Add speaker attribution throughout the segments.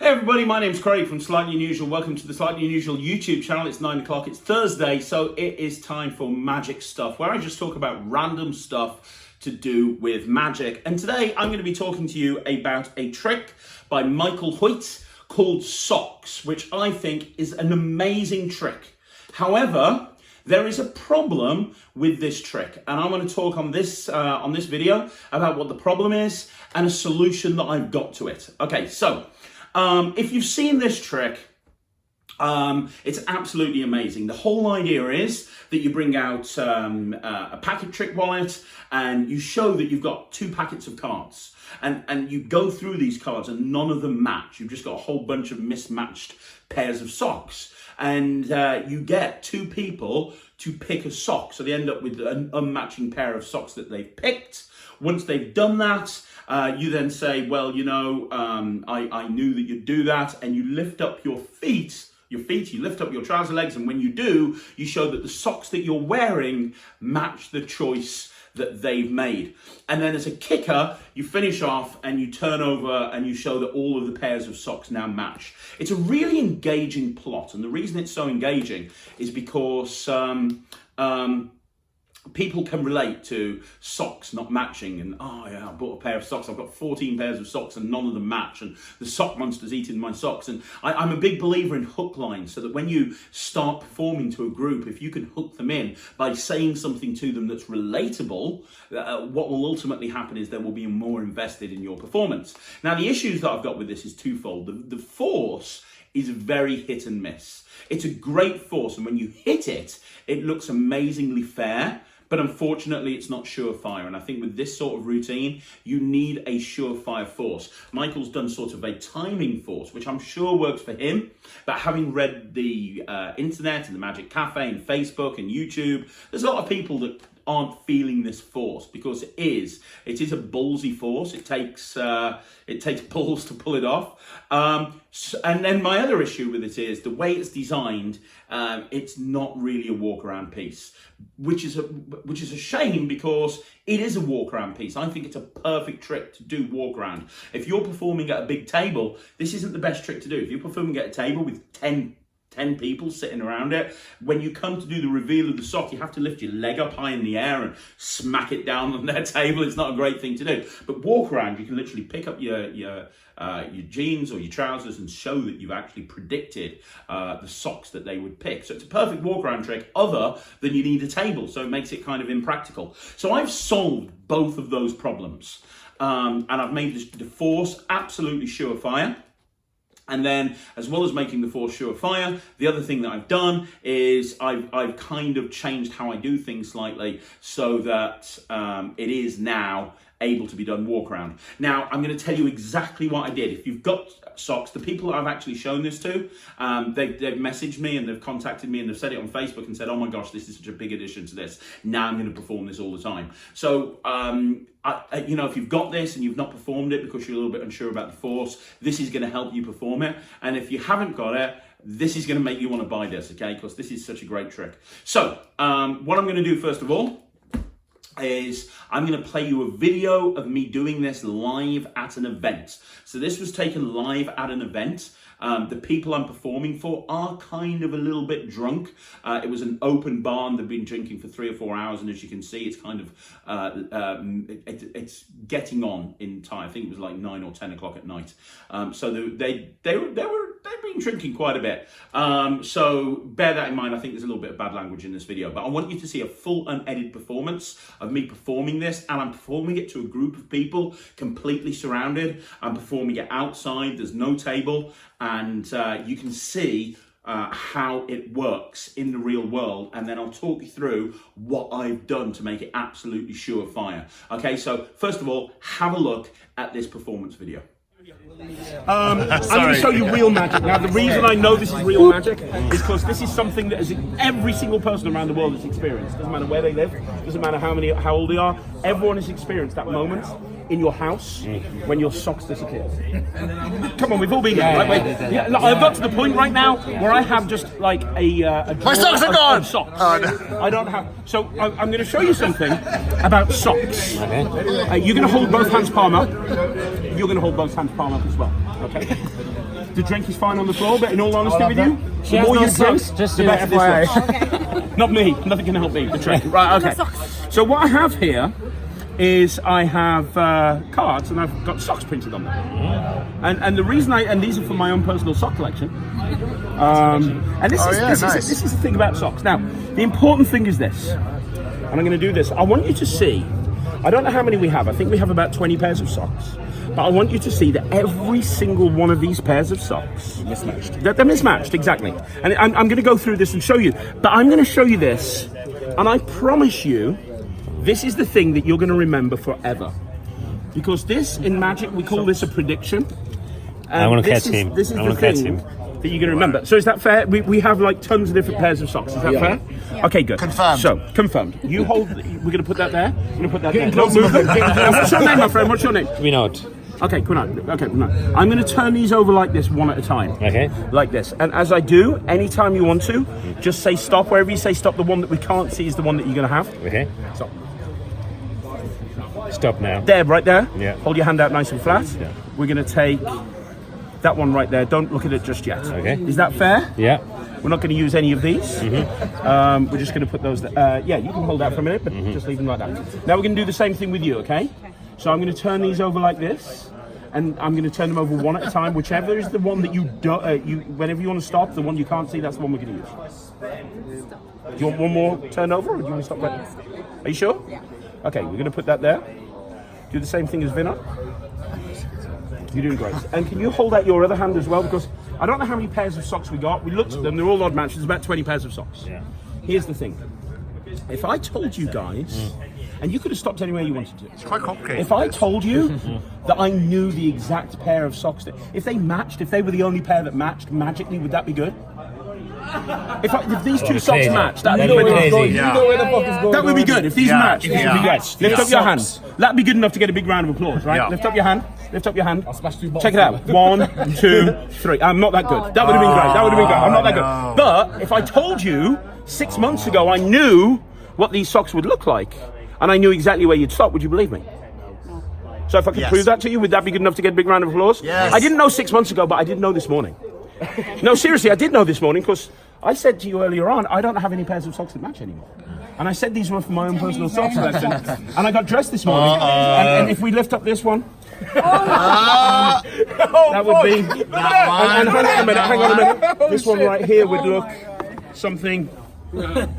Speaker 1: Hey everybody, my name's Craig from Slightly Unusual. Welcome to the Slightly Unusual YouTube channel. It's 9 o'clock, it's Thursday, so it is time for magic stuff, where I just talk about random stuff to do with magic. And today I'm going to be talking to you about a trick by Michel Huot called socks, which I think is an amazing trick. However, there is a problem with this trick, and I'm going to talk on this video about what the problem is and a solution that I've got to it. Okay, so if you've seen this trick, it's absolutely amazing. The whole idea is that you bring out a packet trick wallet and you show that you've got 2 packets of cards, and you go through these cards and none of them match. You've just got a whole bunch of mismatched pairs of socks, and you get 2 people to pick a sock, so they end up with an unmatching pair of socks that they've picked. Once they've done that, you then say, well, you know, I knew that you'd do that, and you lift up your feet, you lift up your trouser legs, and when you do, you show that the socks that you're wearing match the choice that they've made. And then as a kicker, you finish off and you turn over and you show that all of the pairs of socks now match. It's a really engaging plot, and the reason it's so engaging is because people can relate to socks not matching, and oh yeah, I bought a pair of socks, I've got 14 pairs of socks and none of them match, and the sock monster's eating my socks. And I'm a big believer in hook lines, so that when you start performing to a group, if you can hook them in by saying something to them that's relatable, what will ultimately happen is they will be more invested in your performance. Now, the issues that I've got with this is twofold. The force is very hit and miss. It's a great force, and when you hit it, it looks amazingly fair, but unfortunately it's not surefire. And I think with this sort of routine, you need a surefire force. Michael's done sort of a timing force, which I'm sure works for him, but having read the internet and the Magic Cafe and Facebook and YouTube, there's a lot of people that aren't feeling this force, because it is a ballsy force. It takes balls to pull it off. And then my other issue with it is the way it's designed. It's not really a walk around piece, which is a shame, because it is a walk around piece. I think it's a perfect trick to do walk around. If you're performing at a big table, this isn't the best trick to do. If you're performing at a table with 10 people sitting around it, when you come to do the reveal of the sock, you have to lift your leg up high in the air and smack it down on their table. It's not a great thing to do. But walk around, you can literally pick up your jeans or your trousers and show that you've actually predicted the socks that they would pick. So it's a perfect walk around trick, other than you need a table, so it makes it kind of impractical. So I've solved both of those problems, and I've made the force absolutely surefire. And then, as well as making the force surefire, the other thing that I've done is I've kind of changed how I do things slightly, so that it is now able to be done walk around. Now, I'm going to tell you exactly what I did. If you've got socks, the people that I've actually shown this to, they've messaged me and they've contacted me and they've said it on Facebook and said, oh my gosh, this is such a big addition to this. Now I'm going to perform this all the time. So, you know, if you've got this and you've not performed it because you're a little bit unsure about the force, this is going to help you perform it. And if you haven't got it, this is going to make you want to buy this, okay? Because this is such a great trick. So, what I'm going to do first of all is I'm going to play you a video of me doing this live at an event. So this was taken live at an event. The people I'm performing for are kind of a little bit drunk. It was an open bar, and they've been drinking for 3 or 4 hours, and as you can see, it's kind of it's getting on in time. I think it was like 9 or 10 o'clock at night. So they've been drinking quite a bit. So bear that in mind. I think there's a little bit of bad language in this video, but I want you to see a full unedited performance of me performing this, and I'm performing it to a group of people completely surrounded. I'm performing it outside. There's no table. And you can see how it works in the real world, and then I'll talk you through what I've done to make it absolutely surefire. Okay, so first of all, have a look at this performance video. I'm going to show you real magic. Now, the reason I know this is real magic is because this is something that is every single person around the world has experienced. Doesn't matter where they live, doesn't matter how old they are. Everyone has experienced that moment in your house when your socks disappear. Come on, we've all been there. I've got to the point right now where I have just like
Speaker 2: my socks are gone.
Speaker 1: Socks. Oh, no. I don't have. So I'm going to show you something about socks. You're going to hold both hands palm up. You're going to hold both hands palm up as well. Okay. The drink is fine on the floor, but in all honesty with you,
Speaker 2: She
Speaker 1: the
Speaker 2: has
Speaker 1: more
Speaker 2: no
Speaker 1: you drink,
Speaker 2: socks, just
Speaker 1: the
Speaker 2: so
Speaker 1: better
Speaker 2: FYI.
Speaker 1: this looks. Not me. Nothing can help me. The trick. Right. Okay. So what I have here is I have cards and I've got socks printed on them. And the reason and these are for my own personal sock collection. And this is the thing about socks. Now, the important thing is this, and I'm going to do this. I want you to see. I don't know how many we have. I think we have about 20 pairs of socks. But I want you to see that every single one of these pairs of socks mismatched. They're mismatched, exactly. And I'm going to go through this and show you. But I'm going to show you this, and I promise you, this is the thing that you're going to remember forever. Because this, in Magic, we call this a prediction.
Speaker 2: I want to catch him.
Speaker 1: This is the thing that you're going to remember. So is that fair? We have like tons of different pairs of socks. Is that fair? Yeah. Okay, good.
Speaker 3: Confirmed.
Speaker 1: So, confirmed. You hold, we're going to put that there. We're going to put that there. Don't move them. What's your name, my friend? What's your name?
Speaker 2: We know it.
Speaker 1: Okay, come on. Okay, come on. I'm going to turn these over like this, one at a time.
Speaker 2: Okay.
Speaker 1: Like this. And as I do, anytime you want to, just say stop. Wherever you say stop, the one that we can't see is the one that you're going to have.
Speaker 2: Okay.
Speaker 1: Stop.
Speaker 2: Stop now.
Speaker 1: There, right there.
Speaker 2: Yeah.
Speaker 1: Hold your hand out nice and flat.
Speaker 2: Yeah.
Speaker 1: We're going to take that one right there. Don't look at it just yet.
Speaker 2: Okay.
Speaker 1: Is that fair?
Speaker 2: Yeah.
Speaker 1: We're not going to use any of these. We're just going to put those there. Yeah, you can hold that for a minute, but just leave them like that. Now we're going to do the same thing with you, okay? So I'm going to turn these over like this. And I'm going to turn them over one at a time. Whichever is the one that you whenever you want to stop, the one you can't see, that's the one we're going to use. Do you want one more turnover, or do you want to stop right now? Are you sure? Yeah. Okay, we're going to put that there. Do the same thing as Vinna. You're doing great. And can you hold out your other hand as well? Because I don't know how many pairs of socks we got. We looked at them. They're all odd matches. There's about 20 pairs of socks. Yeah. Here's the thing. If I told you guys, and you could have stopped anywhere you wanted to.
Speaker 3: It's quite complicated.
Speaker 1: If I told you that I knew the exact pair of socks, if they matched, if they were the only pair that matched magically, would that be good? If these two socks matched, that would be
Speaker 2: crazy.
Speaker 1: That would be good. If these matched, it would be great. Lift up your hand. That'd be good enough to get a big round of applause, right?
Speaker 3: Yeah.
Speaker 1: Lift up your hand. Lift up your hand. Check it out. 1, 2, 3. I'm not that good. That would have been great. That would have been great. I'm not that good. But if I told you 6 months ago I knew what these socks would look like, and I knew exactly where you'd stop, would you believe me? So if I could prove that to you, would that be good enough to get a big round of applause?
Speaker 3: Yes.
Speaker 1: I didn't know 6 months ago, but I did know this morning. No, seriously, I did know this morning because I said to you earlier on, I don't have any pairs of socks that match anymore. And I said these were for my own personal sock collection. And I got dressed this morning. And if we lift up this one, that would be... And hang on a minute. This one right here would look something... like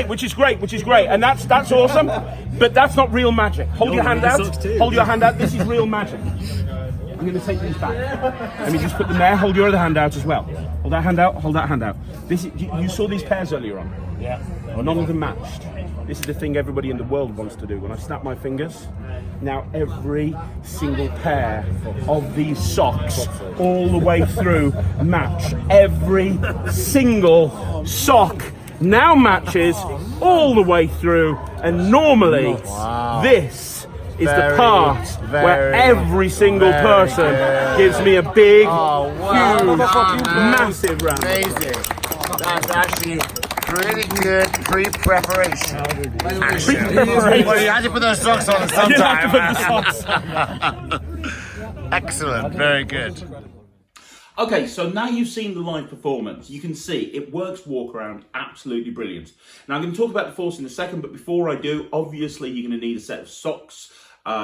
Speaker 1: which is great, and that's awesome, but that's not real magic. Hold your hand out. This is real magic. I'm going to take these back. Let me just put them there. Hold your other hand out as well. Hold that hand out. You saw these pairs earlier on.
Speaker 2: Yeah.
Speaker 1: None of them matched. This is the thing everybody in the world wants to do. When I snap my fingers, now every single pair of these socks all the way through match. Every single sock now matches all the way through, and normally this is the part where every single person gives me a big, huge, massive round.
Speaker 3: Amazing. That's actually really good pre-preparation. Well, you had to put those socks on sometime. Excellent. Very good.
Speaker 1: Okay, so now you've seen the live performance, you can see it works walk around absolutely brilliant. Now I'm going to talk about the force in a second, but before I do, obviously you're going to need a set of socks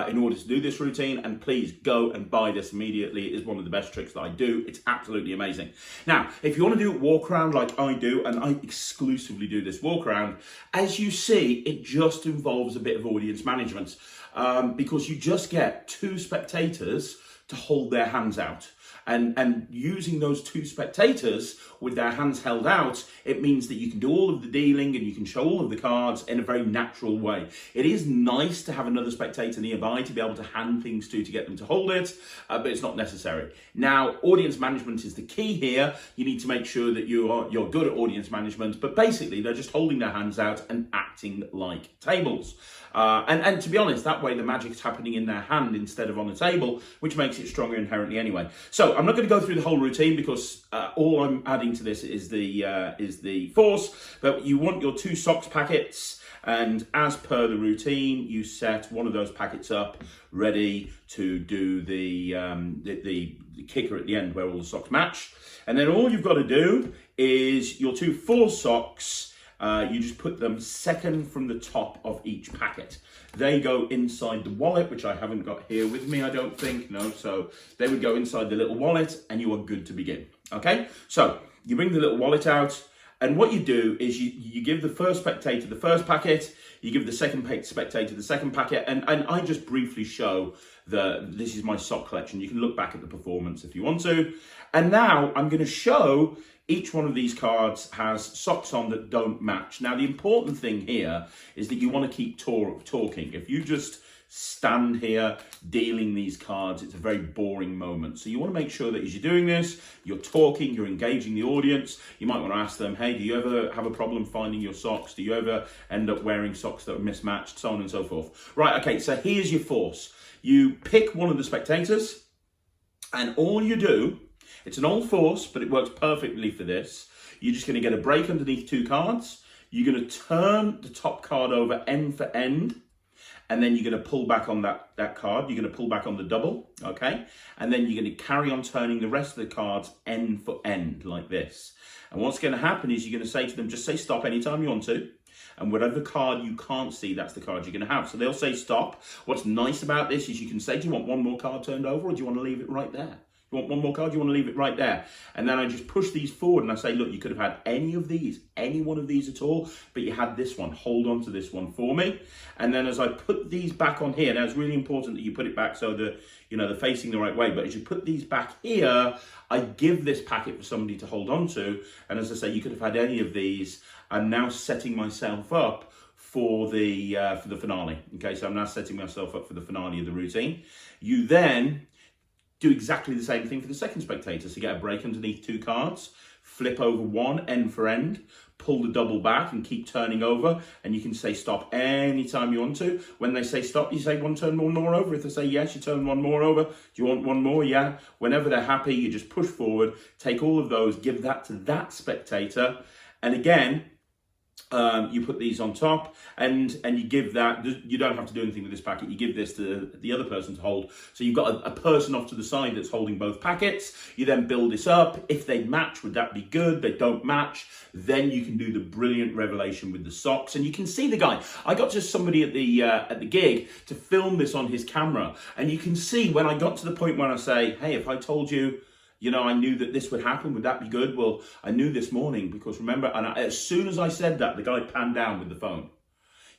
Speaker 1: in order to do this routine, and please go and buy this immediately. It is one of the best tricks that I do. It's absolutely amazing. Now, if you want to do a walk around like I do, and I exclusively do this walk around, as you see, it just involves a bit of audience management because you just get two spectators to hold their hands out. And using those two spectators with their hands held out, it means that you can do all of the dealing and you can show all of the cards in a very natural way. It is nice to have another spectator nearby to be able to hand things to get them to hold it, but it's not necessary. Now, audience management is the key here. You need to make sure that you're good at audience management, but basically they're just holding their hands out and acting like tables. And to be honest, that way the magic's happening in their hand instead of on the table, which makes it stronger inherently anyway. So I'm not going to go through the whole routine because all I'm adding to this is the force. But you want your two socks packets. And as per the routine, you set one of those packets up ready to do the kicker at the end where all the socks match. And then all you've got to do is your 2 full socks, you just put them second from the top of each packet. They go inside the wallet, which I haven't got here with me, I don't think, no. So they would go inside the little wallet and you are good to begin, okay? So you bring the little wallet out, and what you do is you give the first spectator the first packet, you give the second spectator the second packet, and I just briefly show this is my sock collection. You can look back at the performance if you want to. And now I'm going to show each one of these cards has socks on that don't match. Now, the important thing here is that you want to keep talking. If you just stand here dealing these cards, it's a very boring moment. So you want to make sure that as you're doing this, you're talking, you're engaging the audience. You might want to ask them, hey, do you ever have a problem finding your socks? Do you ever end up wearing socks that are mismatched? So on and so forth. Right, okay, so here's your force. You pick one of the spectators, and all you do, it's an old force, but it works perfectly for this. You're just going to get a break underneath 2 cards. You're going to turn the top card over end for end, and then you're going to pull back on that card. You're going to pull back on the double, okay? And then you're going to carry on turning the rest of the cards end for end like this. And what's going to happen is you're going to say to them, just say stop anytime you want to. And whatever card you can't see, that's the card you're going to have. So they'll say stop. What's nice about this is you can say, do you want one more card turned over, or do you want to leave it right there? You want one more card? You want to leave it right there? And then I just push these forward and I say, look, you could have had any of these, any one of these at all, but you had this one. Hold on to this one for me. And then as I put these back on here, now it's really important that you put it back so that, you know, they're facing the right way. But as you put these back here, I give this packet for somebody to hold on to. And as I say, you could have had any of these. I'm now setting myself up for the finale. Okay, so I'm now setting myself up for the finale of the routine. You then do exactly the same thing for the second spectator. So you get a break underneath 2 cards, flip over one end for end, pull the double back and keep turning over, and you can say stop anytime you want to. When they say stop, you say turn one more over. If they say yes, you turn one more over. Do you want one more? Yeah. Whenever they're happy, you just push forward, take all of those, give that to that spectator, and again, you put these on top and you give that. You don't have to do anything with this packet. You give this to the other person to hold. So you've got a person off to the side that's holding both packets. You then build this up. If they match, would that be good? They don't match. Then you can do the brilliant revelation with the socks. And you can see the guy. I got just somebody at the gig to film this on his camera. And you can see when I got to the point where I say, hey, if I told you, you know, I knew that this would happen, would that be good? Well, I knew this morning because remember, and as soon as I said that, the guy panned down with the phone.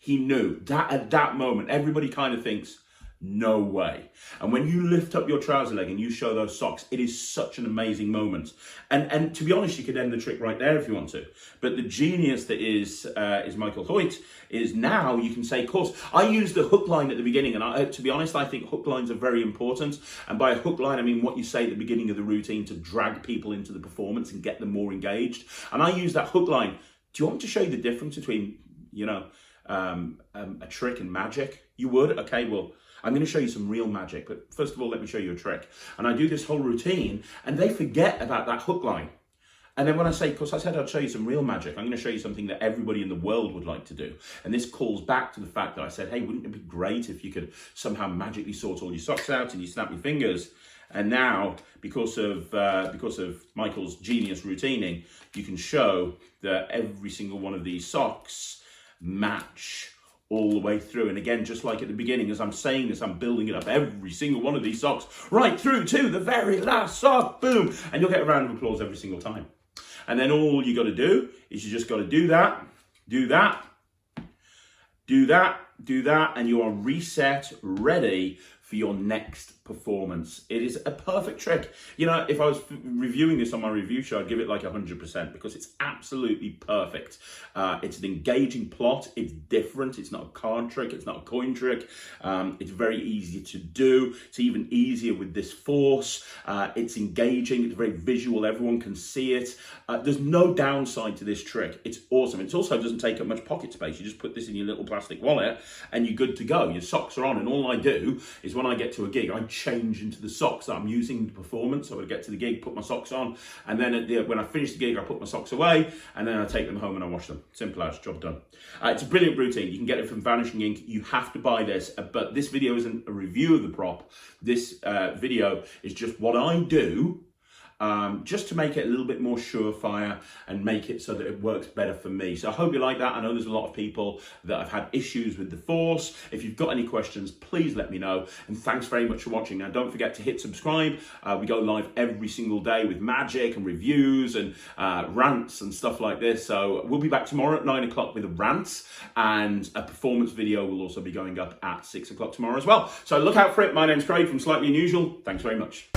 Speaker 1: He knew that at that moment, everybody kind of thinks, no way. And when you lift up your trouser leg and you show those socks, it is such an amazing moment. And to be honest, you could end the trick right there if you want to. But the genius that is Michel Huot is now you can say, of course, I use the hook line at the beginning. And to be honest, I think hook lines are very important. And by a hook line, I mean what you say at the beginning of the routine to drag people into the performance and get them more engaged. And I use that hook line. Do you want me to show you the difference between, you know, a trick and magic? You would? Okay, well, I'm going to show you some real magic, but first of all, let me show you a trick. And I do this whole routine, and they forget about that hook line. And then when I say, because I said I'd show you some real magic, I'm going to show you something that everybody in the world would like to do. And this calls back to the fact that I said, hey, wouldn't it be great if you could somehow magically sort all your socks out and you snap your fingers? And now, because of Michael's genius routining, you can show that every single one of these socks match all the way through. And again, just like at the beginning, as I'm saying this, I'm building it up, every single one of these socks, right through to the very last sock, boom. And you'll get a round of applause every single time. And then all you got to do is you just got to do that, do that, do that, do that, and you are reset, ready for your next performance. It is a perfect trick. You know, if I was reviewing this on my review show, I'd give it like 100% because it's absolutely perfect. It's an engaging plot. It's different. It's not a card trick. It's not a coin trick. It's very easy to do. It's even easier with this force. It's engaging. It's very visual. Everyone can see it. There's no downside to this trick. It's awesome. It also doesn't take up much pocket space. You just put this in your little plastic wallet and you're good to go. Your socks are on, and all I do is when I get to a gig, I change into the socks that I'm using in the performance. So I get to the gig, put my socks on, and then when I finish the gig, I put my socks away, and then I take them home and I wash them. Simple as, job done. It's a brilliant routine. You can get it from Vanishing Ink. You have to buy this, but this video isn't a review of the prop. This video is just what I do, just to make it a little bit more surefire and make it so that it works better for me. So I hope you like that. I know there's a lot of people that have had issues with the Force. If you've got any questions, please let me know. And thanks very much for watching. Now, don't forget to hit subscribe. We go live every single day with magic and reviews and rants and stuff like this. So we'll be back tomorrow at 9 o'clock with a rant, and a performance video will also be going up at 6 o'clock tomorrow as well. So look out for it. My name's Craig from Slightly Unusual. Thanks very much.